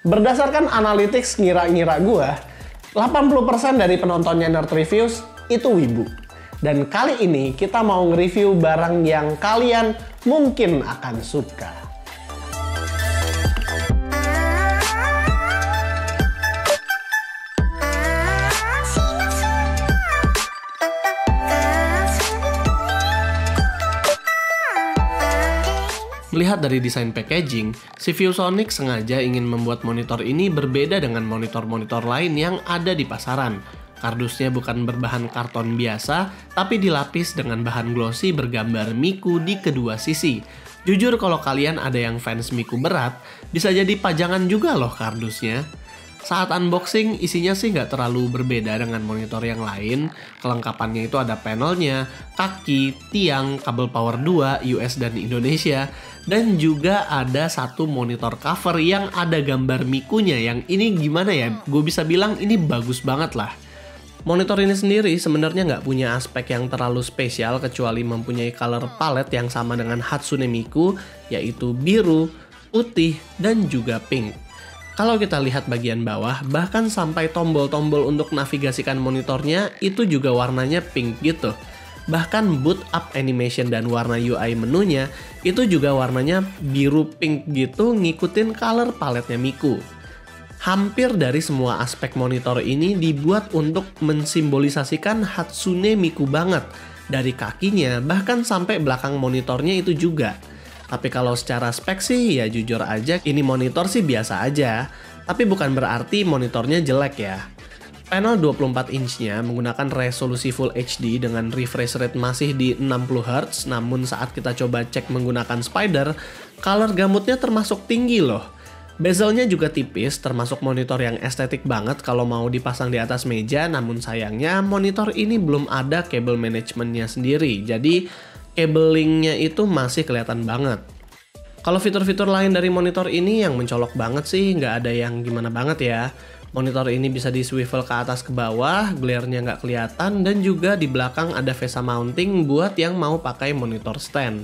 Berdasarkan analytics ngira-ngira gue, 80% dari penontonnya Nerd Reviews itu wibu. Dan kali ini kita mau nge-review barang yang kalian mungkin akan suka. Melihat dari desain packaging, si ViewSonic sengaja ingin membuat monitor ini berbeda dengan monitor-monitor lain yang ada di pasaran. Kardusnya bukan berbahan karton biasa, tapi dilapis dengan bahan glossy bergambar Miku di kedua sisi. Jujur kalau kalian ada yang fans Miku berat, bisa jadi pajangan juga loh kardusnya. Saat unboxing, isinya sih nggak terlalu berbeda dengan monitor yang lain. Kelengkapannya itu ada panelnya, kaki, tiang, kabel power 2, US dan Indonesia, dan juga ada satu monitor cover yang ada gambar Mikunya yang ini gimana ya, gue bisa bilang ini bagus banget lah. Monitor ini sendiri sebenarnya nggak punya aspek yang terlalu spesial kecuali mempunyai color palette yang sama dengan Hatsune Miku, yaitu biru, putih, dan juga pink. Kalau kita lihat bagian bawah, bahkan sampai tombol-tombol untuk navigasikan monitornya itu juga warnanya pink gitu. Bahkan boot up animation dan warna UI menunya itu juga warnanya biru pink gitu, ngikutin color paletnya Miku. Hampir dari semua aspek monitor ini dibuat untuk mensimbolisasikan Hatsune Miku banget. Dari kakinya bahkan sampai belakang monitornya itu juga. Tapi kalau secara spek sih ya jujur aja ini monitor sih biasa aja. Tapi bukan berarti monitornya jelek ya. Panel 24 inch-nya menggunakan resolusi Full HD dengan refresh rate masih di 60Hz. Namun saat kita coba cek menggunakan Spider, color gamutnya termasuk tinggi loh. Bezelnya juga tipis, termasuk monitor yang estetik banget kalau mau dipasang di atas meja. Namun sayangnya monitor ini belum ada kabel manajemennya sendiri. Jadi cablingnya itu masih kelihatan banget. Kalau fitur-fitur lain dari monitor ini yang mencolok banget sih, nggak ada yang gimana banget ya. Monitor ini bisa di swivel ke atas ke bawah, glare-nya nggak kelihatan, dan juga di belakang ada VESA mounting buat yang mau pakai monitor stand.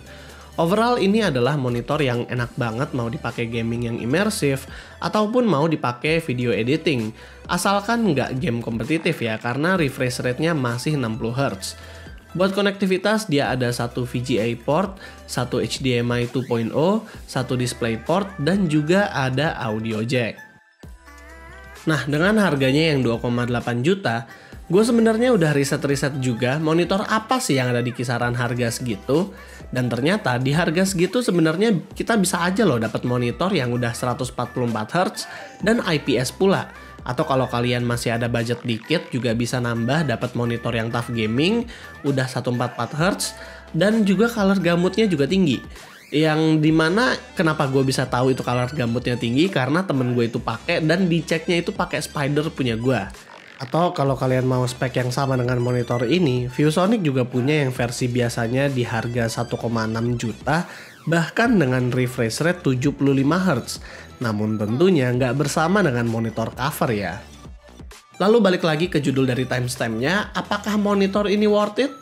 Overall ini adalah monitor yang enak banget mau dipakai gaming yang imersif ataupun mau dipakai video editing. Asalkan nggak game kompetitif ya, karena refresh rate-nya masih 60Hz. Buat konektivitas dia ada satu VGA port, satu HDMI 2.0, satu display port, dan juga ada audio jack. Nah, dengan harganya yang 2,8 juta, gue sebenarnya udah riset-riset juga monitor apa sih yang ada di kisaran harga segitu. Dan ternyata di harga segitu sebenarnya kita bisa aja loh dapat monitor yang udah 144Hz dan IPS pula. Atau kalau kalian masih ada budget dikit juga bisa nambah dapat monitor yang tough gaming, udah 144Hz, dan juga color gamutnya juga tinggi. Yang dimana kenapa gue bisa tahu itu color gamutnya tinggi karena temen gue itu pakai dan diceknya itu pakai Spider punya gue. Atau kalau kalian mau spek yang sama dengan monitor ini, ViewSonic juga punya yang versi biasanya di harga 1,6 juta, bahkan dengan refresh rate 75Hz. Namun tentunya nggak bersama dengan monitor cover ya. Lalu balik lagi ke judul dari timestamp-nya, apakah monitor ini worth it?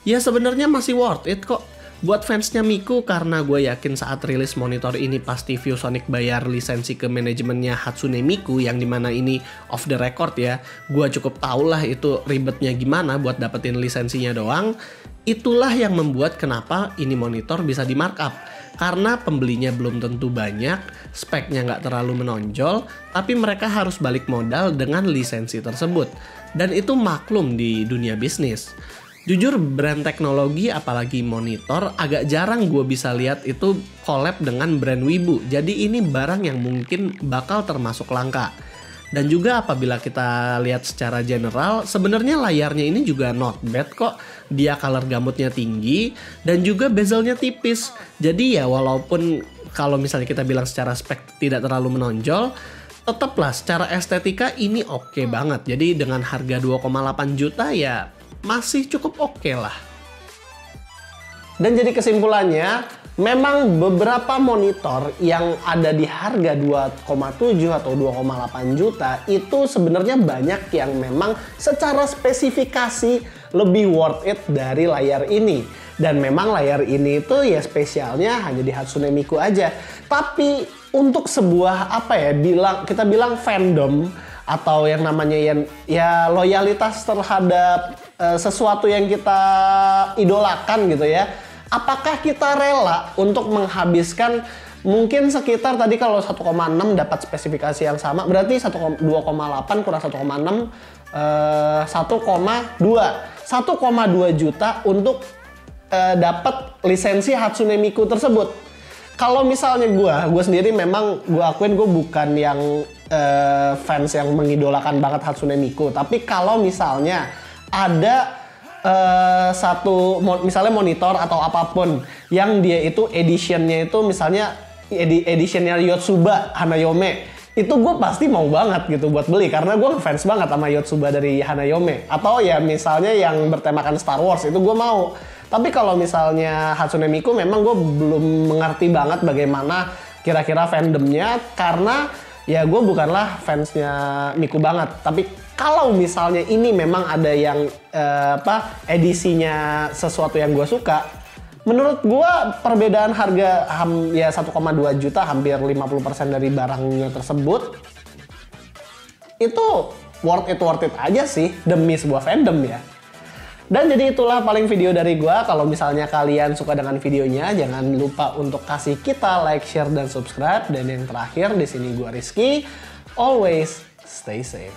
Ya sebenarnya masih worth it kok. Buat fansnya Miku, karena gue yakin saat rilis monitor ini pasti ViewSonic bayar lisensi ke manajemennya Hatsune Miku, yang dimana ini off the record ya. Gue cukup tau lah itu ribetnya gimana buat dapetin lisensinya doang. Itulah yang membuat kenapa ini monitor bisa di markup. Karena pembelinya belum tentu banyak, speknya nggak terlalu menonjol, tapi mereka harus balik modal dengan lisensi tersebut. Dan itu maklum di dunia bisnis. Jujur brand teknologi apalagi monitor agak jarang gue bisa lihat itu collab dengan brand wibu. Jadi ini barang yang mungkin bakal termasuk langka. Dan juga apabila kita lihat secara general, sebenarnya layarnya ini juga not bad kok. Dia color gamutnya tinggi dan juga bezelnya tipis. Jadi ya walaupun kalau misalnya kita bilang secara spek tidak terlalu menonjol, tetaplah secara estetika ini oke banget. Jadi dengan harga 2,8 juta ya masih cukup oke lah. Dan jadi kesimpulannya, memang beberapa monitor yang ada di harga 2,7 atau 2,8 juta itu sebenarnya banyak yang memang secara spesifikasi lebih worth it dari layar ini. Dan memang layar ini itu ya spesialnya hanya di Hatsune Miku aja. Tapi untuk sebuah kita bilang fandom atau yang namanya ya loyalitas terhadap sesuatu yang kita idolakan gitu ya. Apakah kita rela untuk menghabiskan mungkin sekitar tadi kalau 1,6 dapat spesifikasi yang sama, berarti 2,8 kurang 1,6 1,2 juta untuk dapat lisensi Hatsune Miku tersebut. Kalau misalnya gue sendiri memang gue akuin gue bukan yang fans yang mengidolakan banget Hatsune Miku, tapi kalau misalnya ada misalnya monitor atau apapun yang dia itu editionnya itu misalnya editionnya Yotsuba Hanayome, itu gue pasti mau banget gitu buat beli karena gue ngefans banget sama Yotsuba dari Hanayome. Atau ya misalnya yang bertemakan Star Wars itu gue mau. Tapi kalau misalnya Hatsune Miku memang gue belum mengerti banget bagaimana kira-kira fandomnya karena ya gue bukanlah fansnya Miku banget. Tapi kalau misalnya ini memang ada yang edisinya sesuatu yang gue suka, menurut gue perbedaan harga ya 1,2 juta, hampir 50% dari barangnya tersebut, itu worth it aja sih demi sebuah fandom ya. Dan jadi itulah paling video dari gue. Kalau misalnya kalian suka dengan videonya, jangan lupa untuk kasih kita like, share, dan subscribe. Dan yang terakhir di sini gue Rizky, always stay safe.